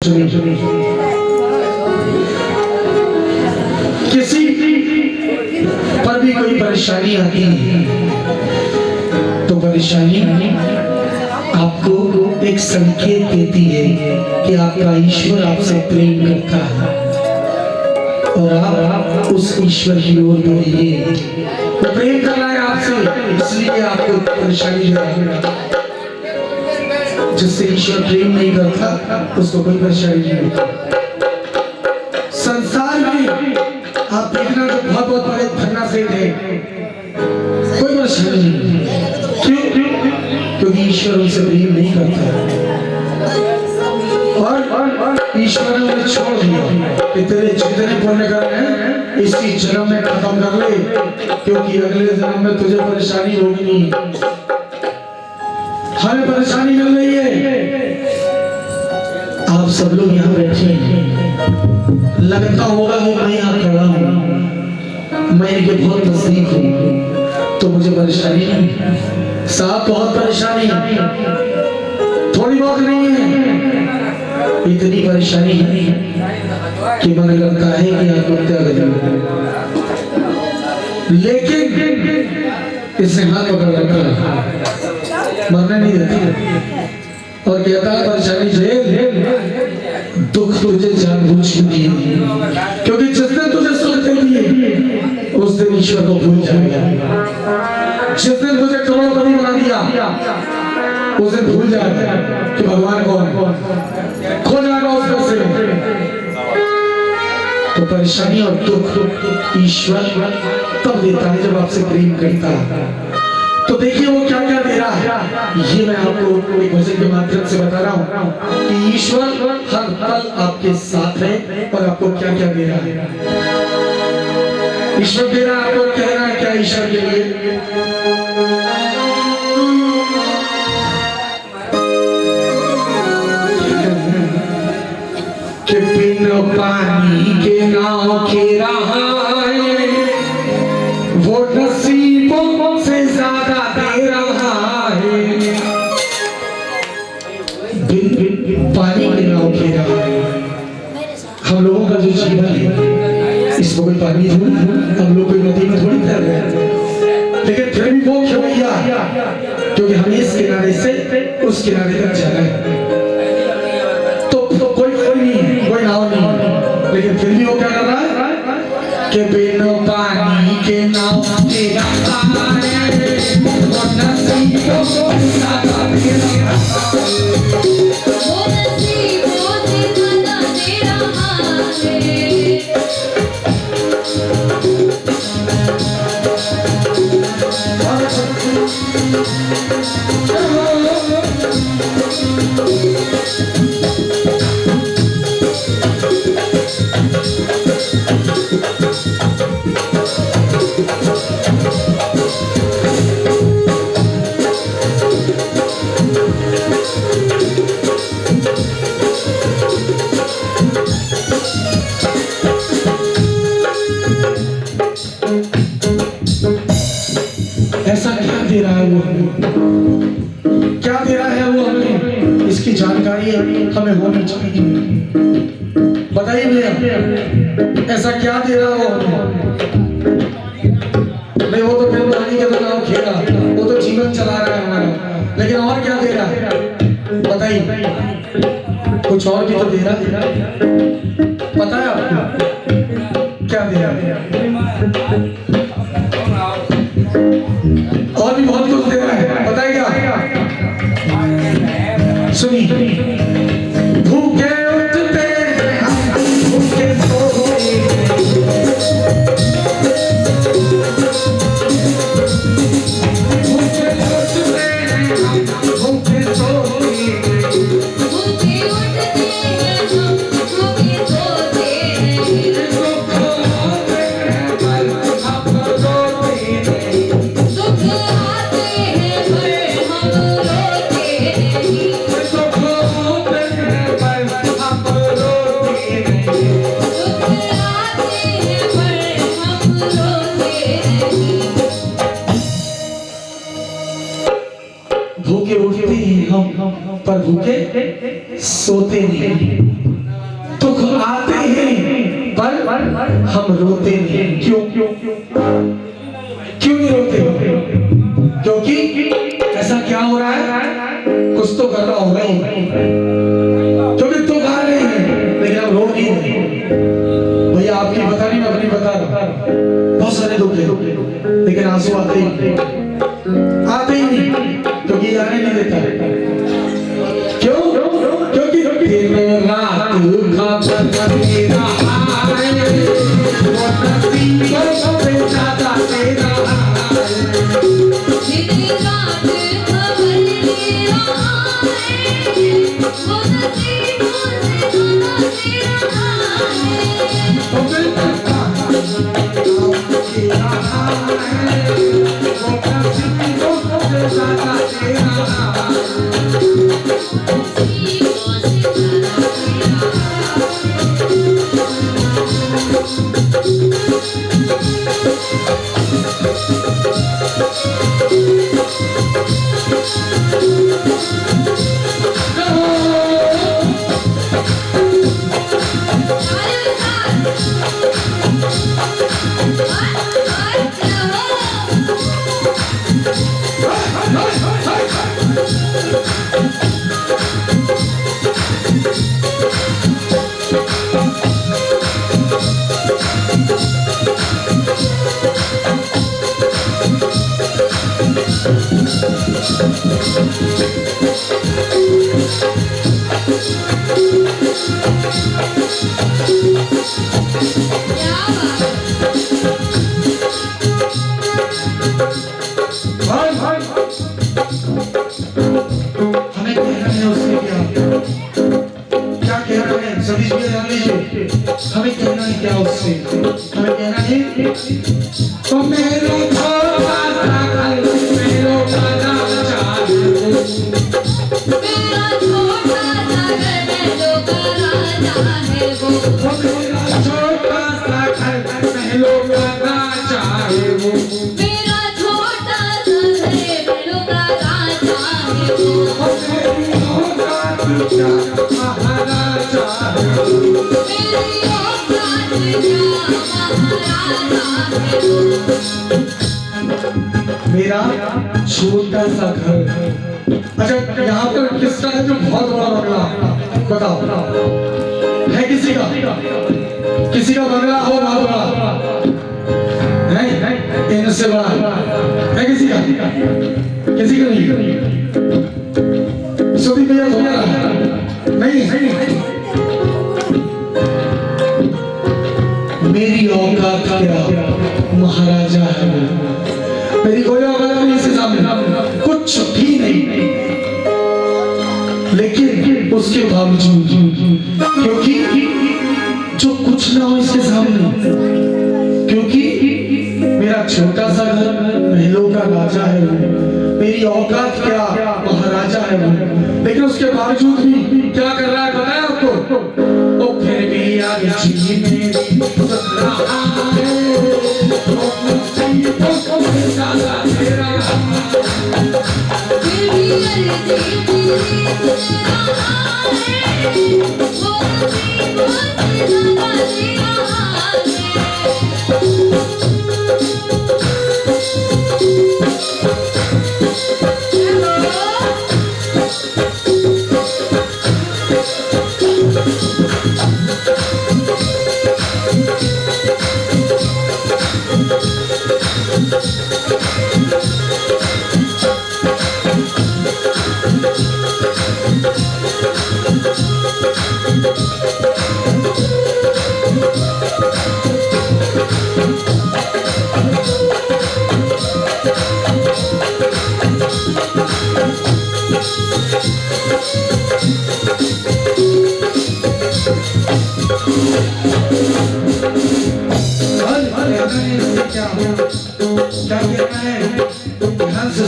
किसी पर भी कोई परेशानी आती है तो परेशानी आपको एक संकेत देती है कि आपका ईश्वर आपसे प्रेम करता है और आप उस ईश्वर की ओर बढ़िए। वो प्रेम कर रहा है आपसे, इसलिए आपको परेशानी दे रहा है। जिससे ईश्वर प्रेम नहीं करता उसको कोई परेशानी नहीं होती। संसार में आप देखना तो बहुत बहुत बड़े धन्ना से थे, कोई परेशानी नहीं। क्यों? क्योंकि ईश्वर उनसे प्रेम नहीं करता और ईश्वर ने उन्हें छोड़ दिया कि तेरे जितने पुण्य कर्म हैं इसी जन्म में खत्म कर ले, क्योंकि अगले जन्म में तुझे परेशानी होगी नहीं। हमें परेशानी मिल रही है, आप सब लोग यहाँ बैठे हैं, लगता होगा कि मैं यहाँ खड़ा हूँ, मैं इनके बहुत नजदीक हूँ तो मुझे परेशानी नहीं। साहब बहुत परेशानी थोड़ी बहुत नहीं है, इतनी परेशानी है कि मन करता है कि आत्महत्या करें, लेकिन इसने हाथ पकड़ रखा, मरने नहीं देती और कहता है परेशानी झेल, दुख तुझे जानबूझ के दिए, क्योंकि जिसने तुझे सुख दे दिए उस दिन ईश्वर को भूल जाएगा। जिसने तुझे करोड़पति बना दिया उस दिन भूल जाएगा कि भगवान कौन है, खो जाएगा उसको से। तो परेशानी और दुख ईश्वर तब देता है जब आपसे प्रेम करता है। तो देखिए वो क्या क्या दे रहा है, ये मैं आपको एक भजन के माध्यम से बता रहा हूँ कि ईश्वर हर पल आपके साथ है और आपको क्या क्या दे रहा है। ईश्वर दे रहा है, आपको कहना है क्या ईश्वर के लिए? कि बिन पानी के नाव के रहा है वो नसीबों से ज्यादा दे रहा है। बिन पानी के नाव के रहा है, हम लोगों का जो जीवन है इसमें कोई पानी थोड़ी, हम लोग कोई नदी में थोड़ी तैर रहे हैं, लेकिन फिर भी वो क्यों भैया, क्योंकि हमें इस किनारे से उस किनारे तक जाना है। तो कोई नहीं, कोई नाव नहीं, लेकिन फिर भी वो क्या कर रहा है कि बिन पानी के नाव के रहा है वो नसीबों से ज्यादा दे रहा है। ऐसा क्या दे रहा है वो हमें, क्या दे रहा है वो हमें, इसकी जानकारी हमें होनी चाहिए। बताइए भैया, ऐसा क्या दे रहा है वो हमें? नहीं, वो तो फिर पानी के तो नाव खेला, वो तो जीवन चला रहा है हमारा, लेकिन और क्या दे रहा है बताइए? कुछ और भी तो दे रहा है, पता है आपको क्या दे रहा है? और भी बहुत कुछ दे रहा है, बताइएगा। सुनिए, भूखे उठते भूखे सोते, भूखे उठते भूखे सोते, भूखे उठते भूखे सोते, भूखे उठते हैं हम पर भूखे सोते नहीं। क्योंकि ऐसा क्या हो रहा है, कुछ तो करना हो रहा है, क्योंकि तो गा रहे हैं लेकिन अब रो नहीं रहे। भैया आपकी बता नहीं, मैं अपनी बता रहा, बहुत सारे दुख है लेकिन आंसू आते ही नहीं, क्योंकि आने नहीं देता। क्यों? क्योंकि दिन रात खबर मेरा आए, वो नसीबों से ज्यादा तेरा हमें कहना है क्या उससे, हमें कहना है तो मेरो छोटा सा घर मेरो राजा चाहे, मेरा छोटा सा घर मेरो राजा है वो, मेरा छोटा सा घर मेरो राजा है वो, मेरा छोटा सा घर मेरो राजा है वो, महाराजा है वो, मेरा छोटा सा घर। अच्छा यहाँ पर किसका है जो बहुत बड़ा बंगला, बताओ है किसी का? किसी का बंगला हो बहुत बड़ा? नहीं, इनसे बड़ा है किसी का? किसी का नहीं? सभी भैया नहीं। मेरी औकात क्या, महाराजा है मेरी कोई औकात नहीं इसके सामने, कुछ भी नहीं, लेकिन उसके बावजूद क्योंकि जो कुछ ना हो इसके सामने, क्योंकि मेरा छोटा सा घर महलों का राजा है वो, मेरी औकात क्या, महाराजा है वो, लेकिन उसके बावजूद भी क्या कर रहा है पता है आपको? वो फिर भी आगे मेरी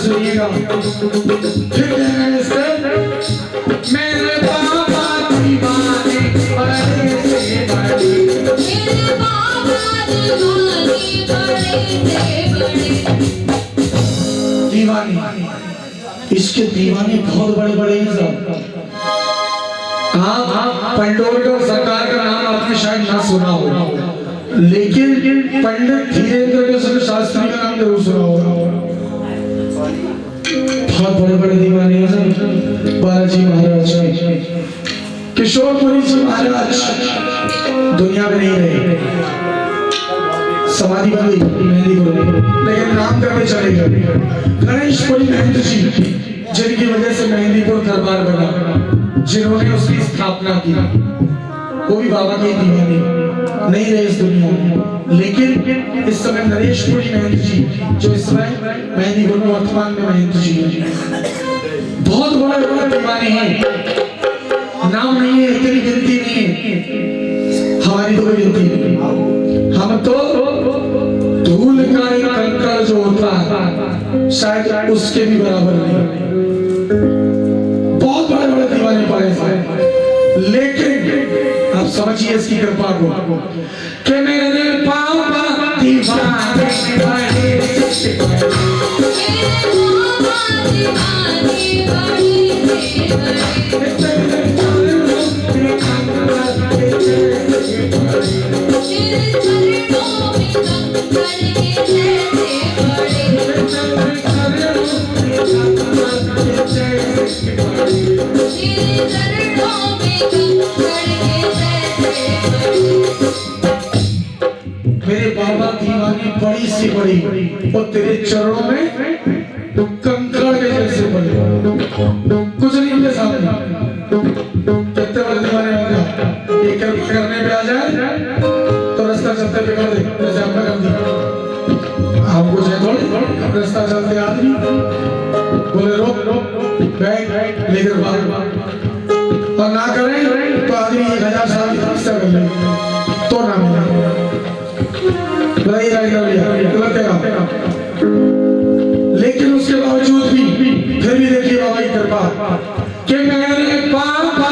सुनिएगा मेरे बाबा दीवाने बड़े से बड़े, मेरे बाबा दीवाने बड़े से बड़े, दीवाने इसके दीवाने बहुत बड़े बड़े हैं सब। हाँ, पंडोर सरकार का नाम आपने शायद ना सुना हो, लेकिन पंडित धीरेन्द्र के शास्त्री का नाम जरूर सुना होगा। बहुत बड़े बड़े दीवाने हैं बालाजी महाराज के। किशोरपुरी जी महाराज दुनिया में नहीं रहे, समाधि बन गई मेहंदी को, लेकिन नाम करके चले गए। गणेशपुरी महंत जी जिनकी वजह से मेहंदीपुर दरबार बना, जिन्होंने उसकी स्थापना की, वो भी बाबा के दीवाने नहीं रहे इस दुनिया में। लेकिन इस समय नरेशपुरी महंत जी जो इस समय मेहंदीपुर में वर्तमान में महंत जी हैं, बहुत बड़े बड़े दीवाने हैं, नाम नहीं है, इतनी गिनती नहीं है, हमारी तो कोई गिनती नहीं। हम तो धूल का एक कंकड़ जो होता है शायद उसके भी बराबर नहीं। बहुत बड़े बड़े दीवाने पड़े हैं, लेकिन आप समझिए इसकी कृपा को कि मेरे पापा दीवाने मेरे बाबा दीवानी बड़ी सी बड़ी और तेरे चरणों में कंकड़ के जैसे बड़े, कुछ नहीं के सामने। कितने बड़े दीवाने हो गए, ये करने पे आ जाए तो रास्ता चलते पे कर दे, जैसे हमने कर दिया। हमको चाहे थोड़ी रास्ता चलते आदमी बोले रोक बैठ लेकर बाहर, और ना करें तो आदमी 1000 साल की तपस्या कर ले तो ना मिले। लेकिन उसके बावजूद भी फिर भी देखिए बाबा की कृपा कि मेरे पापा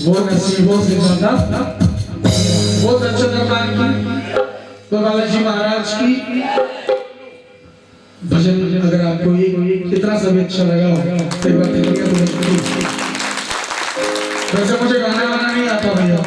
वो नसीबों से ज्यादा वो दर्शन की बालाजी महाराज की भजन अगर आपको ये कितना सब अच्छा लगा तो एक बार वैसे मुझे गाना वाना नहीं आता भैया,